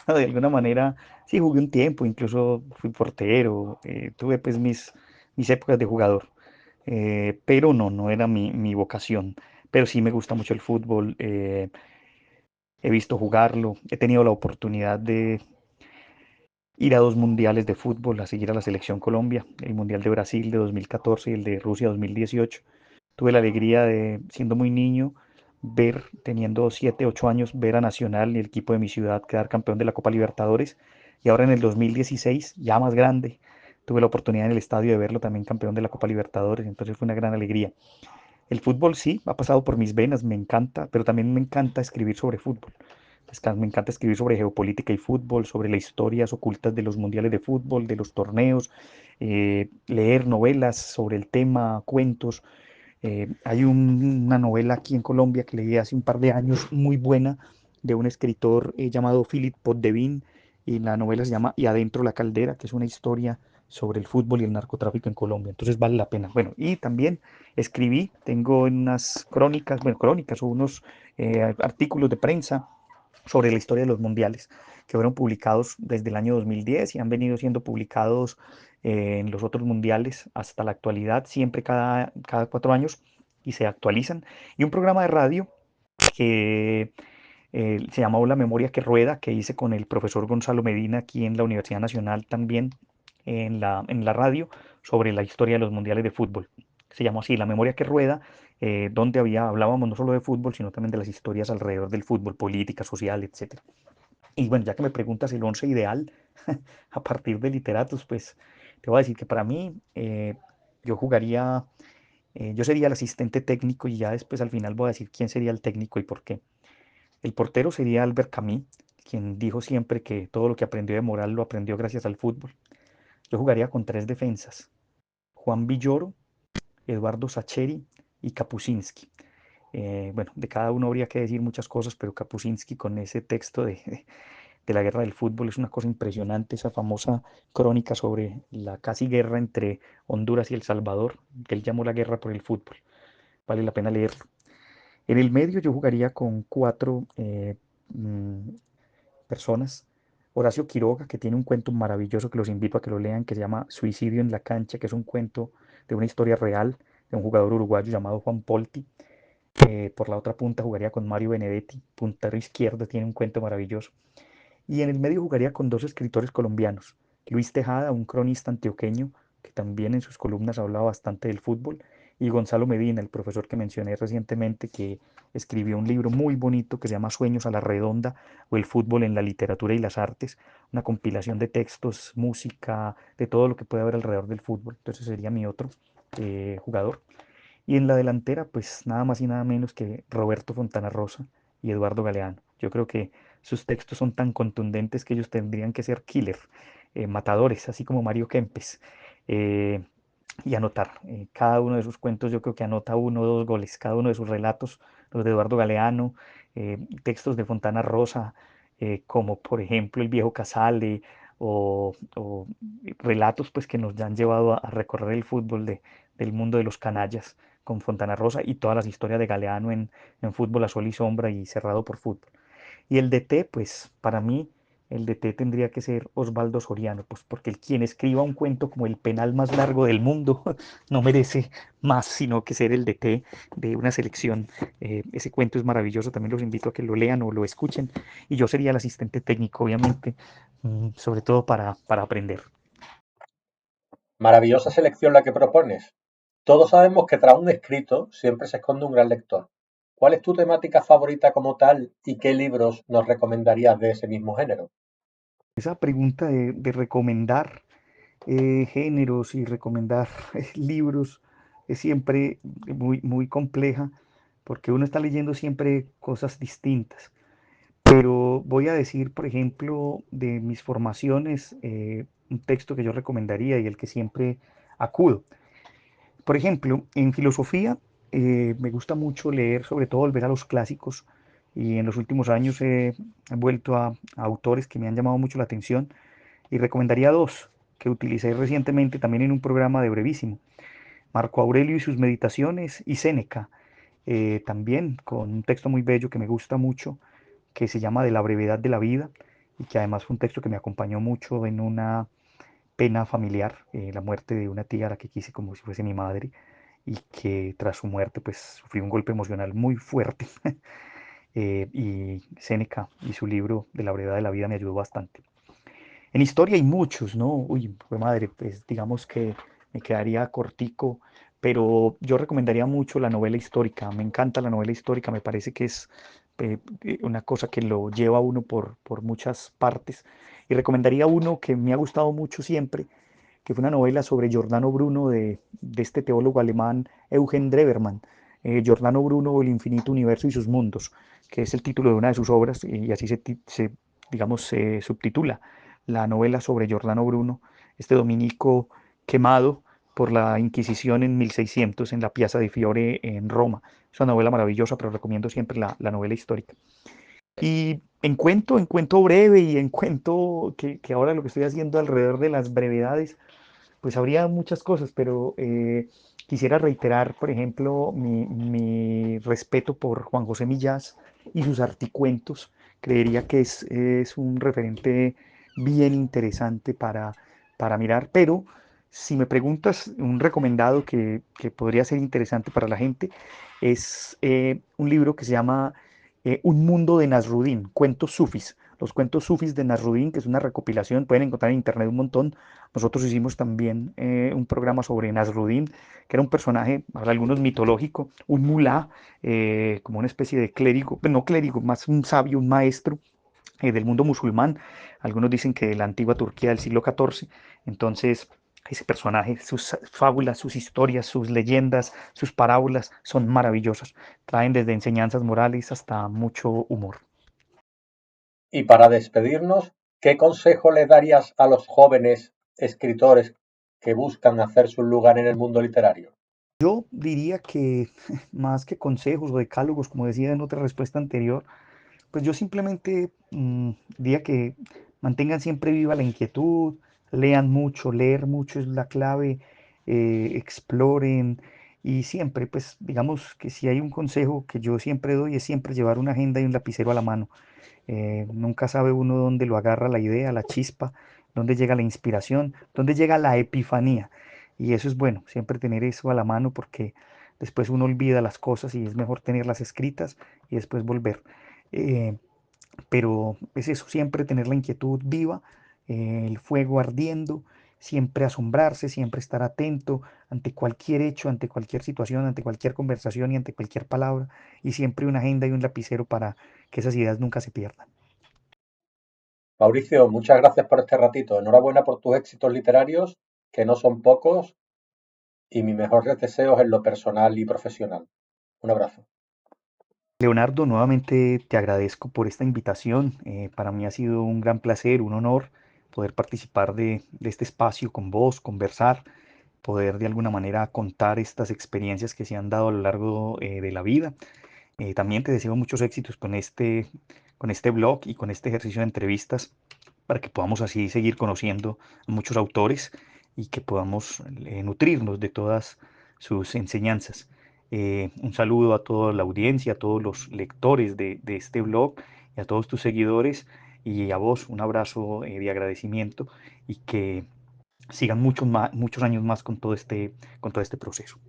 No, de alguna manera sí jugué un tiempo, incluso fui portero, tuve pues mis épocas de jugador. Pero no era mi vocación. Pero sí me gusta mucho el fútbol, he visto jugarlo, he tenido la oportunidad de ir a dos mundiales de fútbol, a seguir a la selección Colombia, el Mundial de Brasil de 2014 y el de Rusia 2018. Tuve la alegría de, siendo muy niño, ver, teniendo 7, 8 años, ver a Nacional y el equipo de mi ciudad quedar campeón de la Copa Libertadores. Y ahora en el 2016, ya más grande, tuve la oportunidad en el estadio de verlo también campeón de la Copa Libertadores. Entonces fue una gran alegría. El fútbol sí, ha pasado por mis venas, me encanta, pero también me encanta escribir sobre fútbol. Me encanta escribir sobre geopolítica y fútbol, sobre las historias ocultas de los mundiales de fútbol, de los torneos, leer novelas sobre el tema, cuentos. Hay una novela aquí en Colombia que leí hace un par de años muy buena de un escritor llamado Philip Poddevin y la novela se llama Y adentro la caldera, que es una historia sobre el fútbol y el narcotráfico en Colombia. Entonces vale la pena. Bueno, y también escribí, tengo unas crónicas, bueno, crónicas o unos artículos de prensa sobre la historia de los mundiales, que fueron publicados desde el año 2010 y han venido siendo publicados en los otros mundiales hasta la actualidad, siempre cada 4 años y se actualizan. Y un programa de radio que se llamó La Memoria que Rueda, que hice con el profesor Gonzalo Medina aquí en la Universidad Nacional también en la radio sobre la historia de los mundiales de fútbol. Se llamó así, La Memoria que Rueda, donde hablábamos no solo de fútbol, sino también de las historias alrededor del fútbol, política, social, etcétera. Y bueno, ya que me preguntas el once ideal a partir de literatos, pues te voy a decir que para mí yo jugaría, yo sería el asistente técnico y ya después al final voy a decir quién sería el técnico y por qué. El portero sería Albert Camus, quien dijo siempre que todo lo que aprendió de moral lo aprendió gracias al fútbol. Yo jugaría con tres defensas, Juan Villoro, Eduardo Sacheri y Kapuscinski. Bueno, de cada uno habría que decir muchas cosas, pero Kapuscinski con ese texto de la guerra del fútbol es una cosa impresionante, esa famosa crónica sobre la casi guerra entre Honduras y El Salvador, que él llamó la guerra por el fútbol. Vale la pena leerlo. En el medio yo jugaría con cuatro mm, personas. Horacio Quiroga, que tiene un cuento maravilloso que los invito a que lo lean, que se llama Suicidio en la cancha, que es un cuento de una historia real de un jugador uruguayo llamado Juan Polti. Por la otra punta jugaría con Mario Benedetti, puntero izquierdo, tiene un cuento maravilloso. Y en el medio jugaría con dos escritores colombianos, Luis Tejada, un cronista antioqueño, que también en sus columnas hablaba bastante del fútbol, y Gonzalo Medina, el profesor que mencioné recientemente, que escribió un libro muy bonito que se llama Sueños a la Redonda o el fútbol en la literatura y las artes, una compilación de textos, música, de todo lo que puede haber alrededor del fútbol. Entonces sería mi otro jugador. Y en la delantera, pues nada más y nada menos que Roberto Fontana Rosa y Eduardo Galeano. Yo creo que sus textos son tan contundentes que ellos tendrían que ser killer, matadores, así como Mario Kempes. eh, y anotar. Cada uno de sus cuentos yo creo que anota uno o dos goles, cada uno de sus relatos, los de Eduardo Galeano, textos de Fontana Rosa, como por ejemplo El viejo Casale, o relatos pues que nos han llevado a recorrer el fútbol del mundo de los canallas con Fontana Rosa y todas las historias de Galeano en Fútbol a Sol y Sombra y Cerrado por Fútbol. Y el DT, pues para mí, el DT tendría que ser Osvaldo Soriano, pues porque el quien escriba un cuento como el penal más largo del mundo no merece más sino que ser el DT de una selección. Ese cuento es maravilloso, también los invito a que lo lean o lo escuchen. Y yo sería el asistente técnico, obviamente, sobre todo para aprender. Maravillosa selección la que propones. Todos sabemos que tras un escrito siempre se esconde un gran lector. ¿Cuál es tu temática favorita como tal y qué libros nos recomendarías de ese mismo género? Esa pregunta de recomendar géneros y recomendar libros es siempre muy compleja porque uno está leyendo siempre cosas distintas. Pero voy a decir, por ejemplo, de mis formaciones, un texto que yo recomendaría y el que siempre acudo. Por ejemplo, en filosofía me gusta mucho leer, sobre todo volver a los clásicos, y en los últimos años he vuelto a autores que me han llamado mucho la atención y recomendaría dos que utilicé recientemente también en un programa de Brevísimo. Marco Aurelio y sus meditaciones y Séneca, también con un texto muy bello que me gusta mucho, que se llama De la brevedad de la vida y que además fue un texto que me acompañó mucho en una pena familiar, la muerte de una tía a la que quise como si fuese mi madre y que tras su muerte pues sufrí un golpe emocional muy fuerte. Y Séneca y su libro De la brevedad de la vida me ayudó bastante. En historia hay muchos, ¿no? Uy, fue madre, pues digamos que me quedaría cortico, pero yo recomendaría mucho la novela histórica. Me encanta la novela histórica, me parece que es una cosa que lo lleva a uno por muchas partes. Y recomendaría uno que me ha gustado mucho siempre, que fue una novela sobre Giordano Bruno de este teólogo alemán Eugen Drewermann. Giordano Bruno, El infinito universo y sus mundos, que es el título de una de sus obras y así digamos, se subtitula la novela sobre Giordano Bruno, este dominico quemado por la Inquisición en 1600 en la Piazza di Fiore en Roma. Es una novela maravillosa, pero recomiendo siempre la novela histórica. Y en cuento breve y en cuento que ahora lo que estoy haciendo alrededor de las brevedades, pues habría muchas cosas, pero quisiera reiterar, por ejemplo, mi respeto por Juan José Millás y sus articuentos. Creería que es un referente bien interesante para mirar, pero si me preguntas un recomendado que podría ser interesante para la gente, es un libro que se llama Un mundo de Nasruddin, cuentos sufis. Los cuentos sufis de Nasruddin, que es una recopilación, pueden encontrar en internet un montón. Nosotros hicimos también un programa sobre Nasruddin, que era un personaje, para algunos mitológico, un mulá, como una especie de clérigo, no clérigo, más un sabio, un maestro del mundo musulmán. Algunos dicen que de la antigua Turquía del siglo XIV. Entonces, ese personaje, sus fábulas, sus historias, sus leyendas, sus parábolas son maravillosas. Traen desde enseñanzas morales hasta mucho humor. Y para despedirnos, ¿qué consejo le darías a los jóvenes escritores que buscan hacerse un lugar en el mundo literario? Yo diría que más que consejos o decálogos, como decía en otra respuesta anterior, pues yo simplemente diría que mantengan siempre viva la inquietud, lean mucho, leer mucho es la clave, exploren y siempre, pues digamos que si hay un consejo que yo siempre doy es siempre llevar una agenda y un lapicero a la mano Nunca sabe uno dónde lo agarra la idea, la chispa, dónde llega la inspiración, dónde llega la epifanía. Y eso es bueno, siempre tener eso a la mano porque después uno olvida las cosas y es mejor tenerlas escritas y después volver. Eh, pero es eso, siempre tener la inquietud viva, el fuego ardiendo, siempre asombrarse, siempre estar atento ante cualquier hecho, ante cualquier situación, ante cualquier conversación y ante cualquier palabra, y siempre una agenda y un lapicero para que esas ideas nunca se pierdan. Mauricio, muchas gracias por este ratito. Enhorabuena por tus éxitos literarios, que no son pocos, y mis mejores deseos en lo personal y profesional. Un abrazo. Leonardo, nuevamente te agradezco por esta invitación. Para mí ha sido un gran placer, un honor poder participar de este espacio con vos, conversar, poder de alguna manera contar estas experiencias que se han dado a lo largo de la vida. También te deseo muchos éxitos con este blog y con este ejercicio de entrevistas para que podamos así seguir conociendo a muchos autores y que podamos nutrirnos de todas sus enseñanzas. Un saludo a toda la audiencia, a todos los lectores de este blog y a todos tus seguidores y a vos un abrazo de agradecimiento y que sigan muchos años más con todo este proceso.